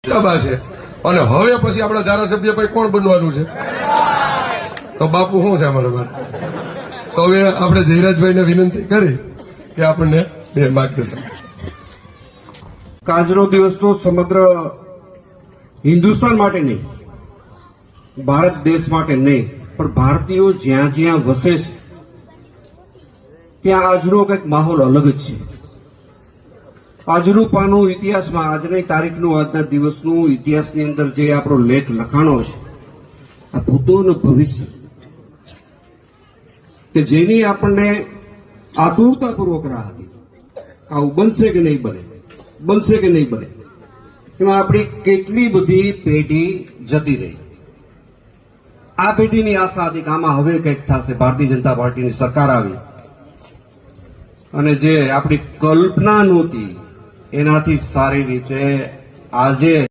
છે અને હવે પછી આપણા ધારાસભ્ય ભાઈ કોણ બનવાનું છે? તો બાપુ શું છે અમારા માટે? તો હવે આપણે જયરાજભાઈને વિનંતી કરી કે આપણને બે માર્ગદર્શન. આજનો દિવસ તો સમગ્ર હિન્દુસ્તાન માટે નહીં, ભારત દેશ માટે નહીં, પણ ભારતીયો જ્યાં જ્યાં વસે છે ત્યાં આજનો કંઈક માહોલ અલગ જ છે. આજનું પાનું ઇતિહાસમાં, આજની તારીખનું, આજના દિવસનું ઇતિહાસની અંદર જે આપણો લેખ લખાણો છે, આ ભૂતો અને ભવિષ્ય કે જેની આપણને આતુરતાપૂર્વક રાહ હતી, આવું બનશે કે નહીં બને, બનશે કે નહીં બને, એમાં આપણી કેટલી બધી પેઢી જતી રહી. આ પેઢીની આશા હતી કે આમાં હવે કંઈક થશે, ભારતીય જનતા પાર્ટીની સરકાર આવી અને જે આપણી કલ્પના નહોતી એનાથી સારી રીતે આજે